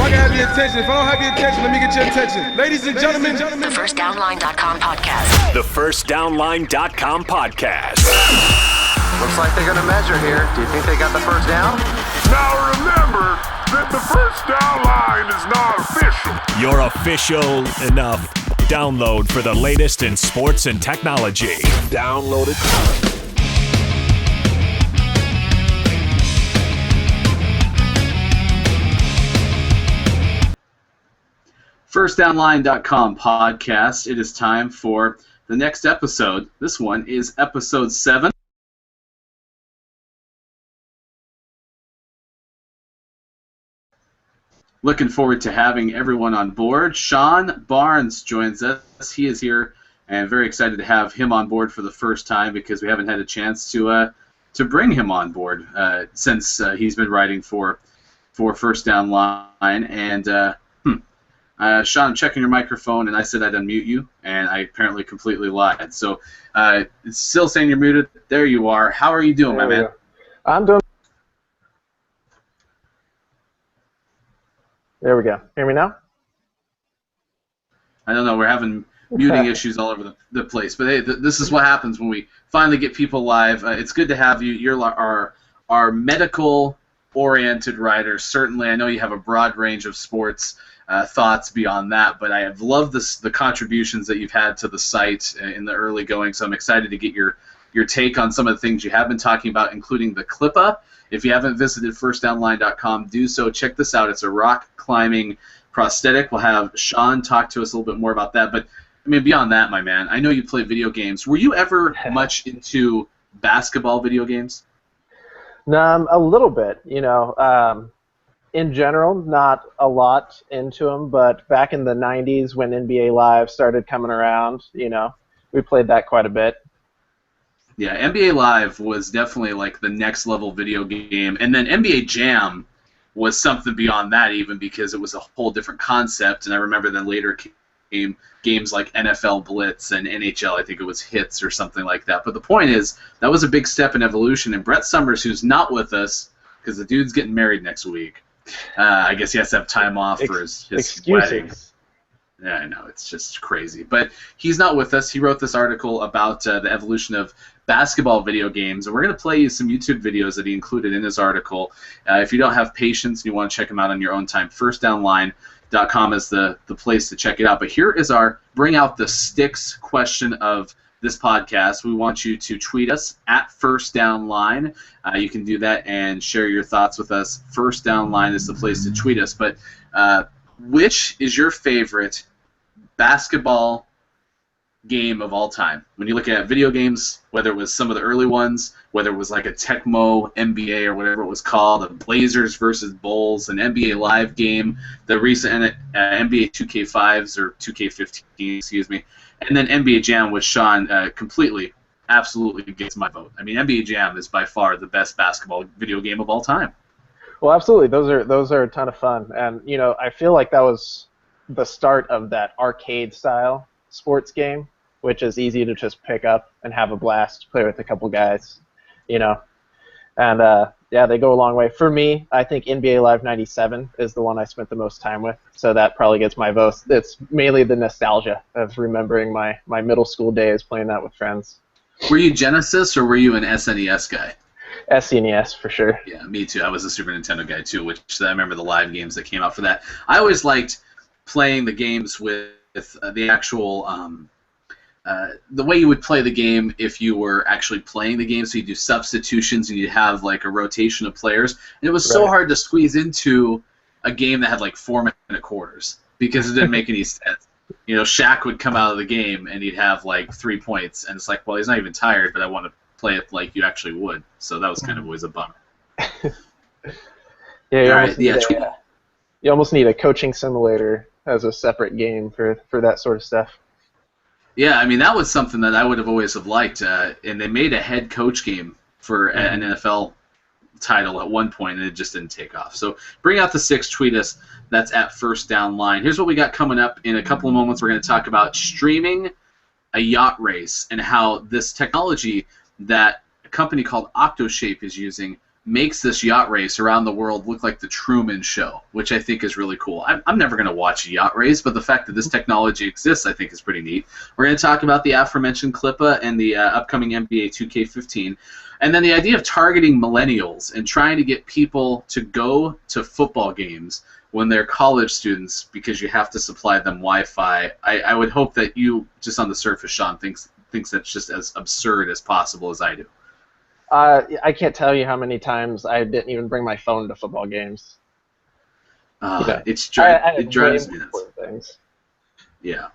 I can have your attention. If I don't have your attention, let me get your attention. Ladies and gentlemen. The FirstDownline.com podcast. The FirstDownline.com podcast. Looks like they're going to measure here. Do you think they got the first down? Now remember that the first down line is not official. Your official enough download for the latest in sports and technology. Download it. FirstDownline.com podcast. It is time for the next episode. This one is episode 7. Looking forward to having everyone on board. Shawn Barnes joins us. He is here, and very excited to have him on board for the first time because we haven't had a chance to bring him on board since he's been writing for First Down Line. And Shawn, I'm checking your microphone, and I said I'd unmute you, and I apparently completely lied. So it's still saying you're muted. There you are. How are you doing, my man? I'm doing. There we go. Hear me now? I don't know. We're having muting issues all over the place. But hey, this is what happens when we finally get people live. It's good to have you. You're our medical-oriented writer. Certainly, I know you have a broad range of sports thoughts beyond that, but I have loved the contributions that you've had to the site in the early going, so I'm excited to get your take on some of the things you have been talking about, including the KLIPPA. If you haven't visited FirstDownline.com, do so. Check this out. It's a rock climbing prosthetic. We'll have Shawn talk to us a little bit more about that, but I mean, beyond that, my man, I know you play video games. Were you ever much into basketball video games? A little bit, in general, not a lot into them, but back in the 90s when NBA Live started coming around, we played that quite a bit. Yeah, NBA Live was definitely like the next level video game, and then NBA Jam was something beyond that even because it was a whole different concept, and I remember then later came games like NFL Blitz and NHL, I think it was Hits or something like that. But the point is, that was a big step in evolution, and Brett Summers, who's not with us because the dude's getting married next week, I guess he has to have time off for his wedding. Yeah, I know, it's just crazy. But he's not with us. He wrote this article about the evolution of basketball video games, and we're going to play you some YouTube videos that he included in his article. If you don't have patience and you want to check them out on your own time, FirstDownline.com is the place to check it out. But here is our Bring Out the Sticks question of this podcast. We want you to tweet us at FirstDownline. You can do that and share your thoughts with us. FirstDownline is the place to tweet us. But which is your favorite basketball game of all time? When you look at video games, whether it was some of the early ones, whether it was like a Tecmo NBA or whatever it was called, the Blazers versus Bulls, an NBA Live game, the recent NBA 2K5s or 2K15, excuse me, and then NBA Jam with Shawn completely, absolutely gets my vote. I mean, NBA Jam is by far the best basketball video game of all time. Well, absolutely. Those are a ton of fun, and I feel like that was the start of that arcade-style sports game, which is easy to just pick up and have a blast, play with a couple guys, and they go a long way. For me, I think NBA Live 97 is the one I spent the most time with, so that probably gets my vote. It's mainly the nostalgia of remembering my middle school days playing that with friends. Were you Genesis or were you an SNES guy? SNES for sure. Yeah, me too. I was a Super Nintendo guy too, which I remember the live games that came out for that. I always liked playing the games with the actual the way you would play the game if you were actually playing the game. So you do substitutions and you have like a rotation of players, and it was so hard to squeeze into a game that had like 4-minute quarters because it didn't make any sense. Shaq would come out of the game and he'd have like 3 points, and it's like, well, he's not even tired, but I want to play it like you actually would. So that was kind of always a bummer. You almost need a coaching simulator as a separate game for that sort of stuff. Yeah, I mean, that was something that I would have always have liked, and they made a head coach game for an NFL title at one point, and it just didn't take off. So bring out the six, tweet us. That's at First Down Line. Here's what we got coming up in a couple of moments. We're going to talk about streaming a yacht race and how this technology that a company called Octoshape is using makes this yacht race around the world look like the Truman Show, which I think is really cool. I'm never going to watch a yacht race, but the fact that this technology exists, I think, is pretty neat. We're going to talk about the aforementioned KLIPPA and the upcoming NBA 2K15, and then the idea of targeting millennials and trying to get people to go to football games when they're college students because you have to supply them Wi-Fi. I would hope that you, just on the surface, Shawn, thinks that's just as absurd as possible as I do. I can't tell you how many times I didn't even bring my phone to football games. It drives me nuts. Things. Yeah.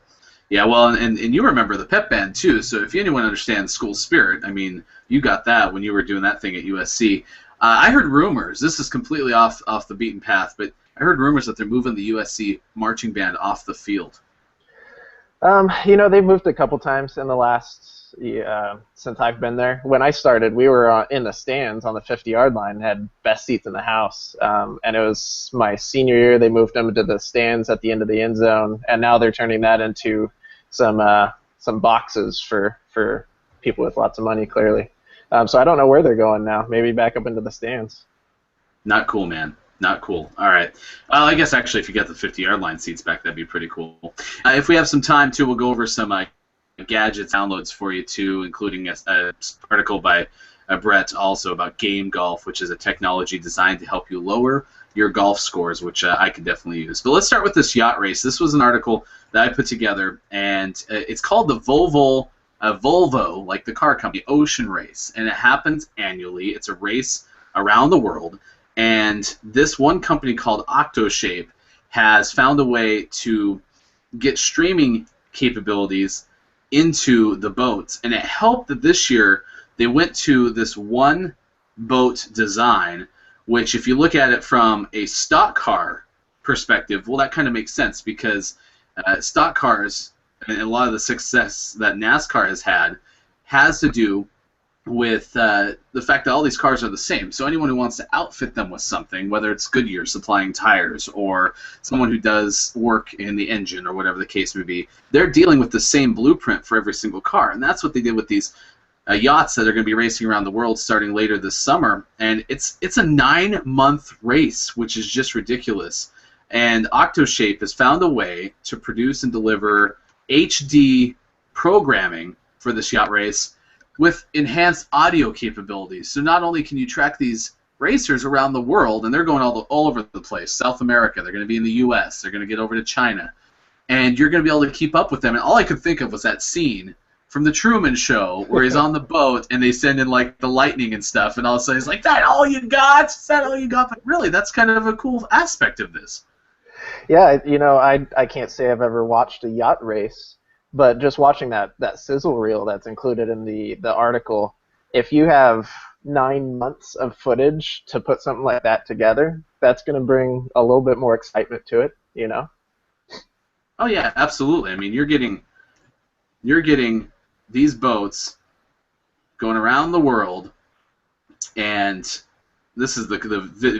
Yeah, well, and you remember the pep band, too, so if anyone understands school spirit, I mean, you got that when you were doing that thing at USC. I heard rumors, this is completely off the beaten path, but I heard rumors that they're moving the USC marching band off the field. They've moved a couple times in the last since I've been there. When I started, we were in the stands on the 50-yard line, had best seats in the house. And it was my senior year. They moved them to the stands at the end of the end zone, and now they're turning that into some boxes for people with lots of money, clearly. So I don't know where they're going now. Maybe back up into the stands. Not cool, man. Not cool. All right. Well, I guess actually if you get the 50-yard line seats back, that'd be pretty cool. If we have some time, too, we'll go over some gadgets downloads for you, too, including an article by Brett also about Game Golf, which is a technology designed to help you lower your golf scores, which I could definitely use. But let's start with this yacht race. This was an article that I put together, and it's called the Volvo, like the car company, Ocean Race, and it happens annually. It's a race around the world. And this one company called Octoshape has found a way to get streaming capabilities into the boats. And it helped that this year they went to this one boat design, which if you look at it from a stock car perspective, well, that kind of makes sense because stock cars and a lot of the success that NASCAR has had has to do with the fact that all these cars are the same. So anyone who wants to outfit them with something, whether it's Goodyear supplying tires or someone who does work in the engine or whatever the case may be, they're dealing with the same blueprint for every single car. And that's what they did with these yachts that are going to be racing around the world starting later this summer. And it's a 9-month race, which is just ridiculous. And Octoshape has found a way to produce and deliver HD programming for this yacht race with enhanced audio capabilities. So not only can you track these racers around the world, and they're going all over the place, South America, they're going to be in the U.S., they're going to get over to China, and you're going to be able to keep up with them. And all I could think of was that scene from the Truman Show where he's on the boat and they send in like the lightning and stuff, and all of a sudden he's like, "That all you got? Is that all you got?" But really, that's kind of a cool aspect of this. Yeah, I can't say I've ever watched a yacht race, but just watching that sizzle reel that's included in the article, if you have 9 months of footage to put something like that together, that's going to bring a little bit more excitement to it, Oh yeah, absolutely. I mean, you're getting these boats going around the world, and this is the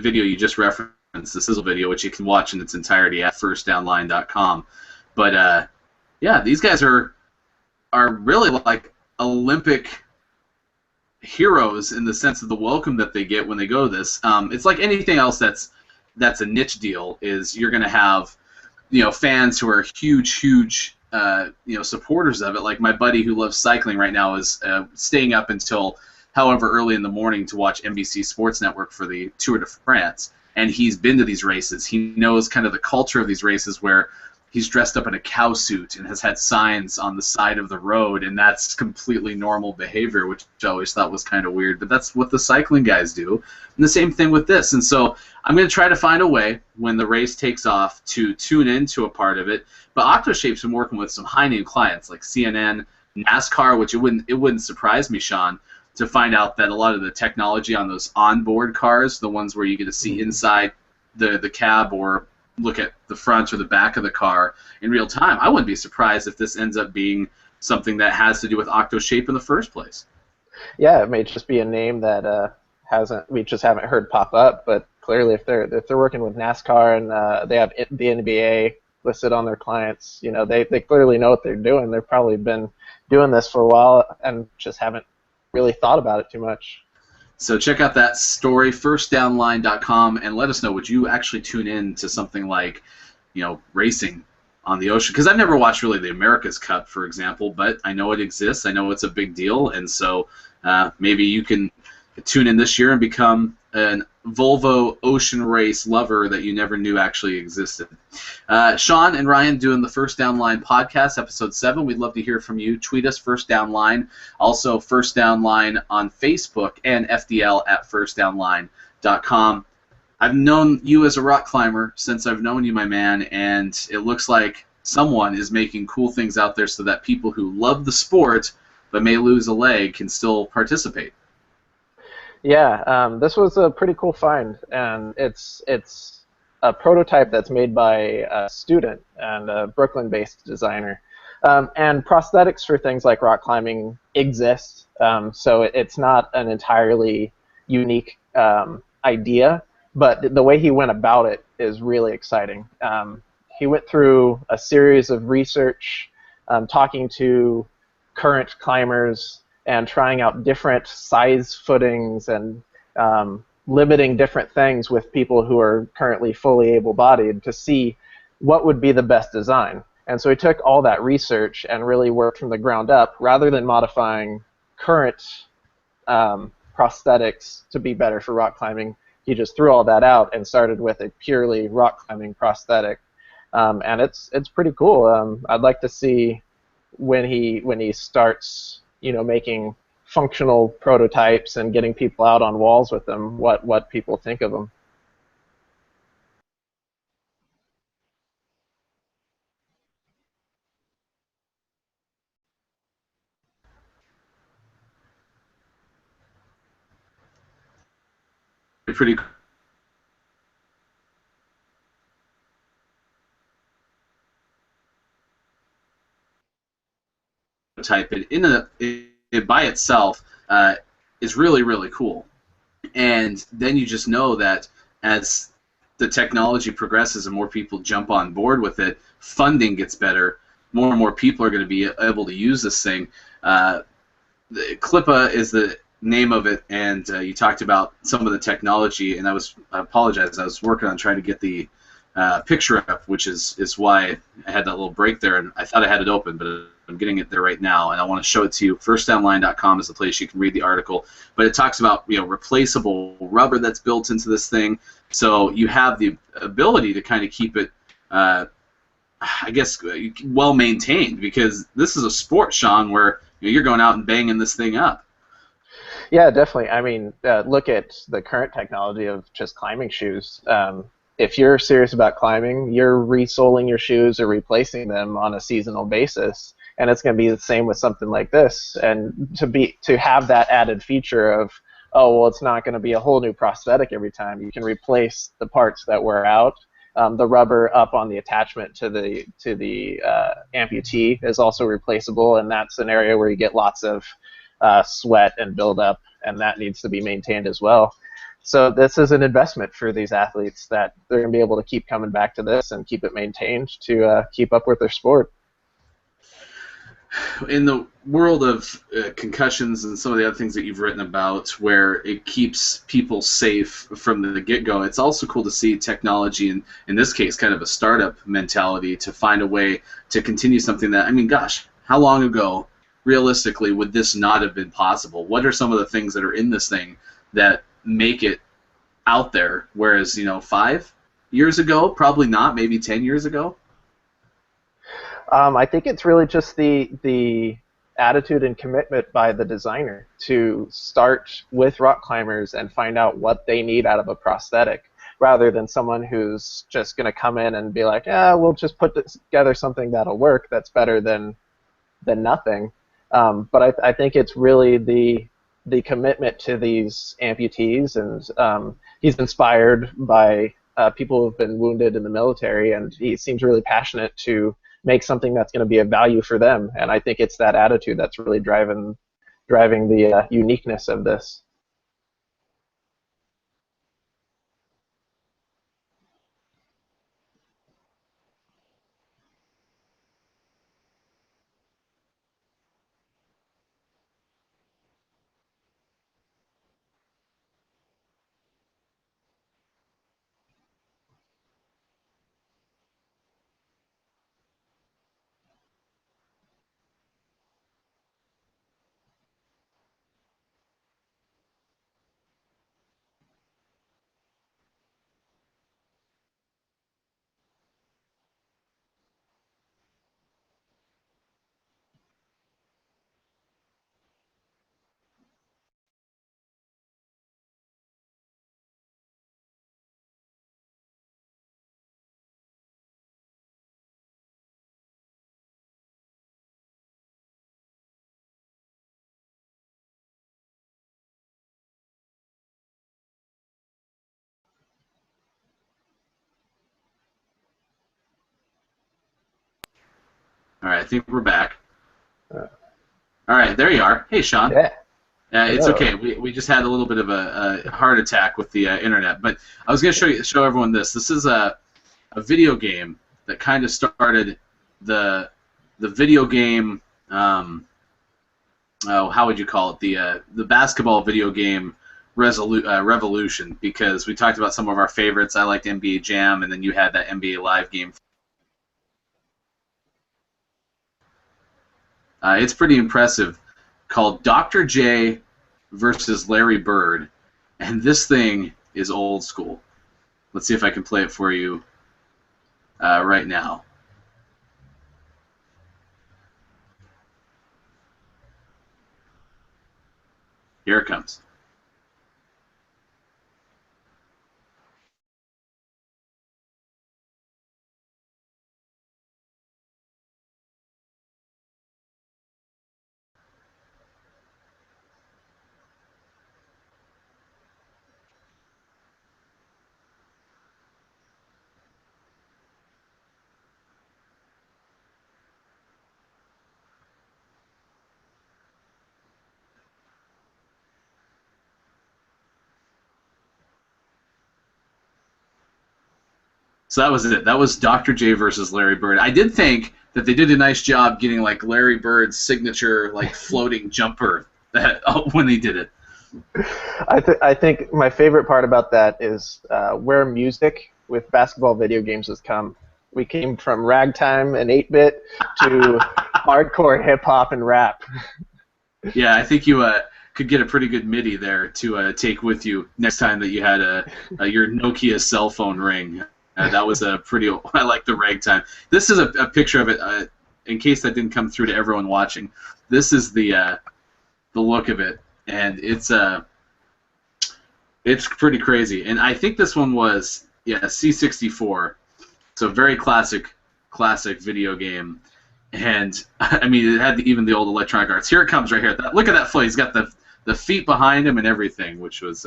video you just referenced, the sizzle video, which you can watch in its entirety at FirstDownline.com. But yeah, these guys are really like Olympic heroes in the sense of the welcome that they get when they go to this. It's like anything else that's a niche deal. Is you're going to have fans who are huge supporters of it. Like my buddy who loves cycling right now is staying up until however early in the morning to watch NBC Sports Network for the Tour de France, and he's been to these races. He knows kind of the culture of these races where he's dressed up in a cow suit and has had signs on the side of the road, and that's completely normal behavior, which I always thought was kind of weird, but that's what the cycling guys do. And the same thing with this. And so I'm going to try to find a way when the race takes off to tune into a part of it. But Octoshape's been working with some high-name clients like CNN, NASCAR, which it wouldn't surprise me, Shawn, to find out that a lot of the technology on those onboard cars, the ones where you get to see inside the cab or look at the front or the back of the car in real time, I wouldn't be surprised if this ends up being something that has to do with Octoshape in the first place. Yeah, it may just be a name that we just haven't heard pop up, but clearly if they're working with NASCAR and they have the NBA listed on their clients, they clearly know what they're doing. They've probably been doing this for a while and just haven't really thought about it too much. So check out that story, firstdownline.com, and let us know, would you actually tune in to something like, racing on the ocean? Because I've never watched really the America's Cup, for example, but I know it exists. I know it's a big deal, and so maybe you can tune in this year and become an Volvo ocean race lover that you never knew actually existed. Shawn and Ryan doing the First Down Line podcast, episode 7. We'd love to hear from you. Tweet us, First Down Line. Also, First Down Line on Facebook and FDL at firstdownline.com. I've known you as a rock climber since I've known you, my man, and it looks like someone is making cool things out there so that people who love the sport but may lose a leg can still participate. Yeah, this was a pretty cool find, and it's a prototype that's made by a student and a Brooklyn-based designer. And prosthetics for things like rock climbing exist, so it's not an entirely unique idea, but the way he went about it is really exciting. He went through a series of research, talking to current climbers and trying out different size footings and limiting different things with people who are currently fully able-bodied to see what would be the best design. And so he took all that research and really worked from the ground up rather than modifying current prosthetics to be better for rock climbing. He just threw all that out and started with a purely rock climbing prosthetic. And it's pretty cool. I'd like to see when he starts making functional prototypes and getting people out on walls with them, what people think of them. Pretty type it by itself is really, really cool. And then you just know that as the technology progresses and more people jump on board with it, funding gets better, more and more people are going to be able to use this thing. KLIPPA is the name of it, and you talked about some of the technology, and I apologize, I was working on trying to get the picture up, which is why I had that little break there, and I thought I had it open, but I'm getting it there right now, and I want to show it to you. FirstDownline.com is the place you can read the article, but it talks about replaceable rubber that's built into this thing, so you have the ability to kind of keep it, I guess, well maintained, because this is a sport, Shawn, where you're going out and banging this thing up. Yeah, definitely. I mean, look at the current technology of just climbing shoes. If you're serious about climbing, you're resoling your shoes or replacing them on a seasonal basis, and it's going to be the same with something like this. And to have that added feature of, oh, well, it's not going to be a whole new prosthetic every time. You can replace the parts that wear out. The rubber up on the attachment to the amputee is also replaceable, and that's an area where you get lots of sweat and buildup, and that needs to be maintained as well. So this is an investment for these athletes that they're going to be able to keep coming back to this and keep it maintained to keep up with their sport. In the world of concussions and some of the other things that you've written about, where it keeps people safe from the get-go, it's also cool to see technology, and in this case kind of a startup mentality, to find a way to continue something that, I mean, gosh, how long ago, realistically, would this not have been possible? What are some of the things that are in this thing that make it out there, whereas 5 years ago, probably not, maybe 10 years ago? I think it's really just the attitude and commitment by the designer to start with rock climbers and find out what they need out of a prosthetic, rather than someone who's just going to come in and be like, yeah, we'll just put together something that'll work that's better than nothing. But I think it's really the commitment to these amputees, and he's inspired by people who have been wounded in the military, and he seems really passionate to make something that's going to be of value for them. And I think it's that attitude that's really driving the uniqueness of this. All right, I think we're back. All right, there you are. Hey, Shawn. Yeah. It's Hello. okay. We just had a little bit of a heart attack with the internet, but I was going to show everyone this. This is a video game that kind of started the video game. How would you call it? The basketball video game revolution, because we talked about some of our favorites. I liked NBA Jam, and then you had that NBA Live game. It's pretty impressive, called Dr. J versus Larry Bird, and this thing is old school. Let's see if I can play it for you right now. Here it comes. So that was it. That was Dr. J versus Larry Bird. I did think that they did a nice job getting like Larry Bird's signature like floating jumper when they did it. I think my favorite part about that is where music with basketball video games has come. We came from ragtime and 8-bit to hardcore hip-hop and rap. Yeah, I think you could get a pretty good MIDI there to take with you next time that you had your Nokia cell phone ring. That was a pretty. I like the ragtime. This is a picture of it. In case that didn't come through to everyone watching, this is the look of it, and it's pretty crazy. And I think this one was C64, so very classic video game. And I mean, it had even the old Electronic Arts. Here it comes right here. Look at that foot. He's got the feet behind him and everything, which was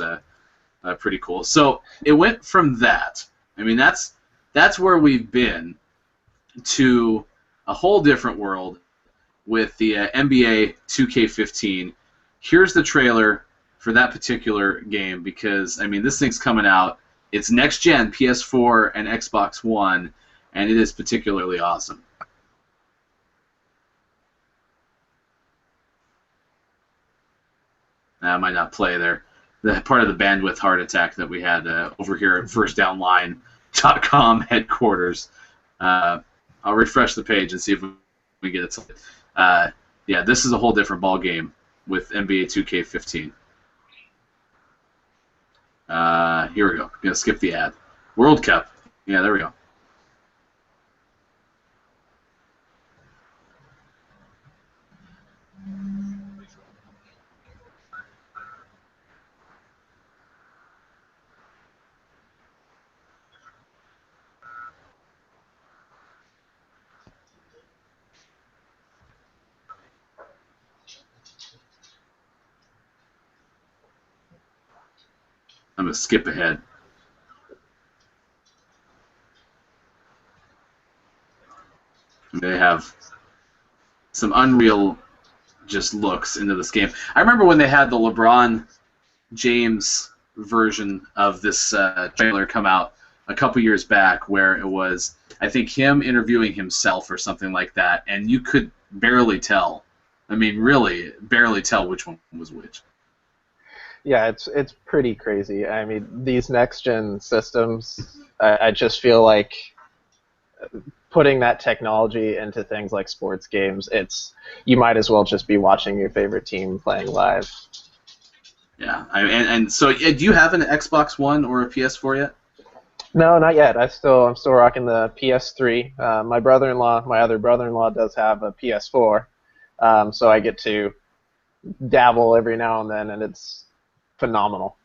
pretty cool. So it went from that. I mean, that's where we've been, to a whole different world with the NBA 2K15. Here's the trailer for that particular game, because, I mean, this thing's coming out. It's next-gen PS4 and Xbox One, and it is particularly awesome. That might not play there. The part of the bandwidth heart attack that we had over here at FirstDownLine.com headquarters. I'll refresh the page and see if we get it. Yeah, this is a whole different ball game with NBA 2K15. Here we go. I'm going to skip the ad. World Cup. Yeah, there we go. I'm going to skip ahead. They have some unreal just looks into this game. I remember when they had the LeBron James version of this trailer come out a couple years back, where it was, I think, him interviewing himself or something like that, and you could barely tell. I mean, really, barely tell which one was which. Yeah, it's pretty crazy. I mean, these next-gen systems, I just feel like putting that technology into things like sports games, you might as well just be watching your favorite team playing live. Yeah, and so do you have an Xbox One or a PS4 yet? No, not yet. I'm still rocking the PS3. My other brother-in-law does have a PS4, so I get to dabble every now and then, and it's phenomenal.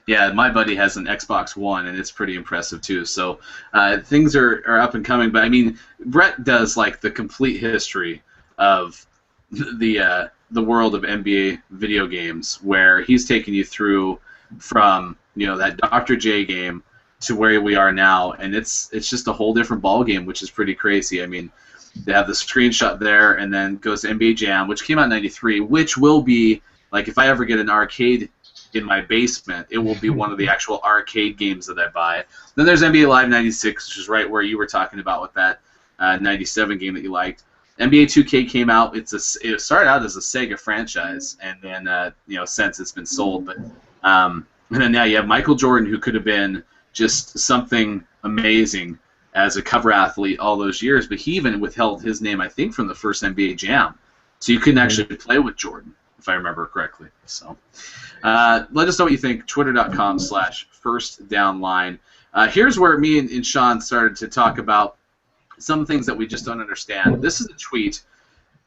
Yeah, my buddy has an Xbox One, and it's pretty impressive too. So things are up and coming. But I mean, Brett does like the complete history of the world of NBA video games, where he's taking you through from that Dr. J game to where we are now, and it's just a whole different ball game, which is pretty crazy. I mean, They have the screenshot there, and then goes to NBA Jam, which came out in '93, which will be like if I ever get an arcade in my basement, it will be one of the actual arcade games that I buy. Then there's NBA Live '96, which is right where you were talking about with that '97 game that you liked. NBA 2K came out. It started out as a Sega franchise, and then since it's been sold. But and then now you have Michael Jordan, who could have been just something amazing as a cover athlete all those years, but he even withheld his name, I think, from the first NBA Jam, so you couldn't actually play with Jordan, if I remember correctly. So let us know what you think. Twitter.com/FirstDownLine. Here's where me and Shawn started to talk about some things that we just don't understand. This is a tweet.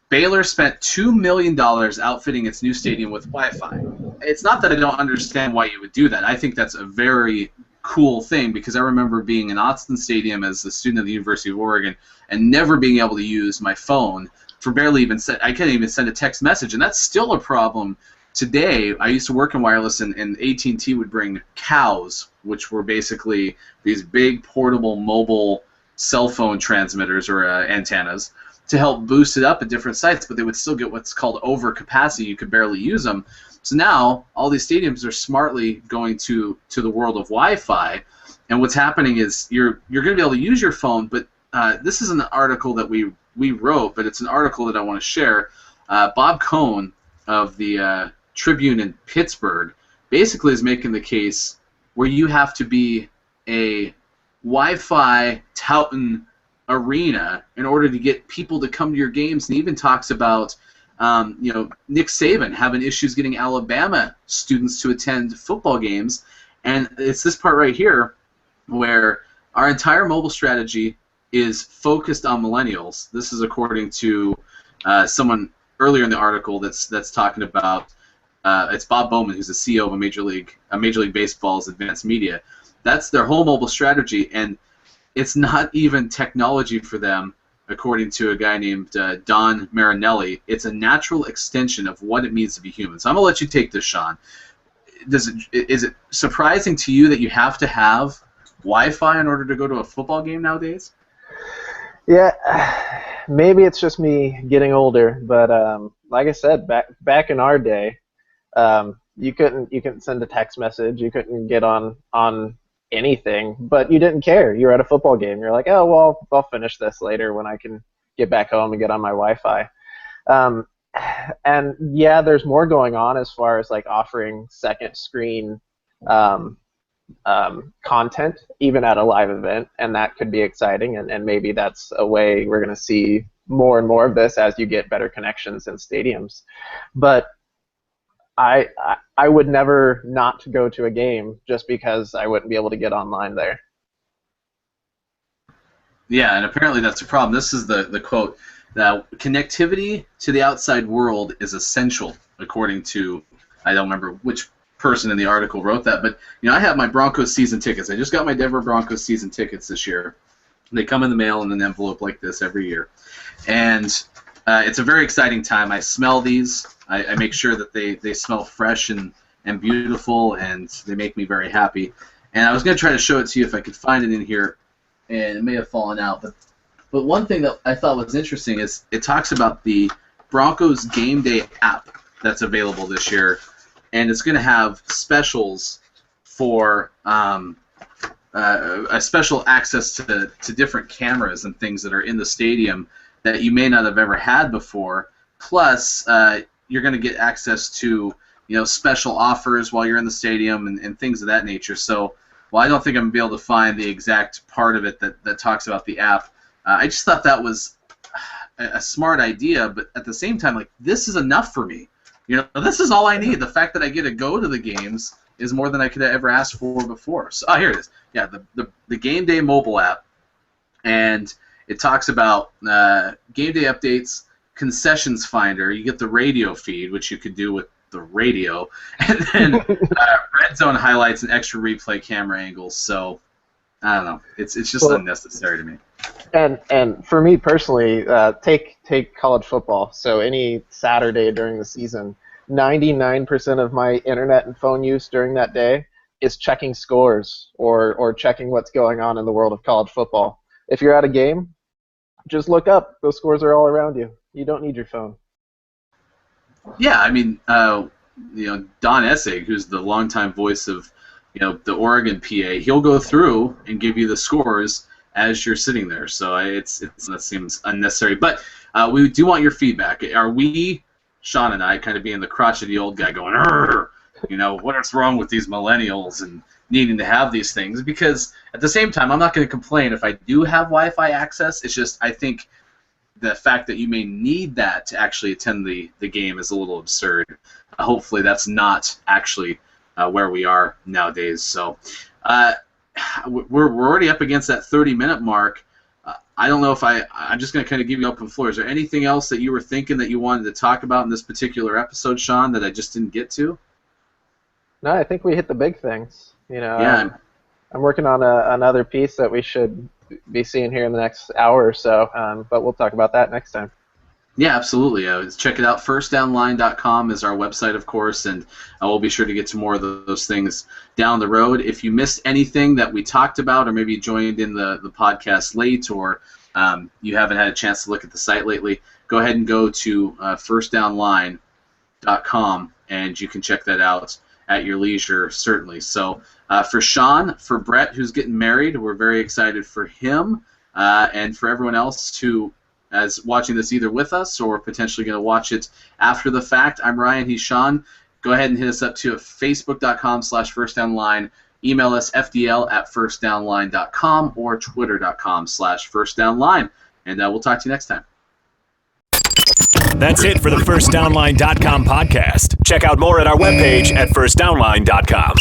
Baylor spent $2 million outfitting its new stadium with Wi-Fi. It's not that I don't understand why you would do that. I think that's a very cool thing, because I remember being in Austin Stadium as a student at the University of Oregon and never being able to use my phone for barely even I can't even send a text message, and that's still a problem today. I used to work in wireless, and AT&T would bring cows, which were basically these big portable mobile cell phone transmitters or antennas to help boost it up at different sites, but they would still get what's called overcapacity. You could barely use them. So now all these stadiums are smartly going to the world of Wi-Fi, and what's happening is you're going to be able to use your phone, but this is an article that we wrote, but it's an article that I want to share. Bob Cohn of the Tribune in Pittsburgh basically is making the case where you have to be a Wi-Fi touting arena in order to get people to come to your games, and even talks about Nick Saban having issues getting Alabama students to attend football games. And it's this part right here where our entire mobile strategy is focused on millennials. This is according to someone earlier in the article that's talking about it's Bob Bowman, who's the CEO of a Major League Baseball's advanced media. That's their whole mobile strategy, and it's not even technology for them. According to a guy named Don Marinelli, it's a natural extension of what it means to be human. So I'm going to let you take this, Shawn. Is it surprising to you that you have to have Wi-Fi in order to go to a football game nowadays? Yeah, maybe it's just me getting older, but like I said, back in our day, you couldn't send a text message, you couldn't get on anything, but you didn't care. You were at a football game. You're like, oh, well, I'll finish this later when I can get back home and get on my Wi-Fi. And yeah, there's more going on as far as like offering second screen content even at a live event, and that could be exciting, and maybe that's a way we're going to see more and more of this as you get better connections in stadiums. But I would never not go to a game just because I wouldn't be able to get online there. Yeah, and apparently that's a problem. This is the quote. Now, connectivity to the outside world is essential, according to, I don't remember which person in the article wrote that, but I have my Broncos season tickets. I just got my Denver Broncos season tickets this year. They come in the mail in an envelope like this every year. And it's a very exciting time. I smell these. I make sure that they smell fresh and beautiful, and they make me very happy. And I was going to try to show it to you if I could find it in here, and it may have fallen out. But one thing that I thought was interesting is it talks about the Broncos Game Day app that's available this year, and it's going to have specials for a special access to different cameras and things that are in the stadium that you may not have ever had before. Plus, you're going to get access to special offers while you're in the stadium and things of that nature. So, while I don't think I'm going to be able to find the exact part of it that talks about the app, I just thought that was a smart idea. But at the same time, like, this is enough for me. This is all I need. The fact that I get to go to the games is more than I could have ever asked for before. So, here it is. Yeah, the Game Day mobile app, and it talks about game day updates, concessions finder. You get the radio feed, which you could do with the radio, and then red zone highlights and extra replay camera angles. So I don't know. It's just unnecessary to me. And for me personally, take college football. So any Saturday during the season, 99% of my internet and phone use during that day is checking scores or checking what's going on in the world of college football. If you're at a game, just look up. Those scores are all around you. You don't need your phone. Yeah, I mean, Don Essig, who's the longtime voice of, the Oregon PA, he'll go through and give you the scores as you're sitting there. So that seems unnecessary. But we do want your feedback. Are we, Shawn and I, kind of being the crotchety old guy going, what's wrong with these millennials and needing to have these things? Because at the same time, I'm not going to complain if I do have Wi-Fi access. It's just I think the fact that you may need that to actually attend the game is a little absurd. Hopefully that's not actually where we are nowadays. So we're already up against that 30-minute mark. I don't know if I'm just going to kind of give you open floor. Is there anything else that you were thinking that you wanted to talk about in this particular episode, Shawn, that I just didn't get to? No, I think we hit the big things. Yeah. I'm working on another piece that we should be seeing here in the next hour or so, but we'll talk about that next time. Yeah, absolutely. Check it out. FirstDownLine.com is our website, of course, and we'll be sure to get to more of those things down the road. If you missed anything that we talked about, or maybe you joined in the podcast late, or you haven't had a chance to look at the site lately, go ahead and go to FirstDownLine.com, and you can check that out at your leisure, certainly. So for Shawn, for Brett, who's getting married, we're very excited for him, and for everyone else who is watching this either with us or potentially going to watch it after the fact. I'm Ryan, he's Shawn. Go ahead and hit us up too at facebook.com/firstdownline. Email us fdl@firstdownline.com or twitter.com/firstdownline. And we'll talk to you next time. That's it for the FirstDownLine.com podcast. Check out more at our webpage at FirstDownLine.com.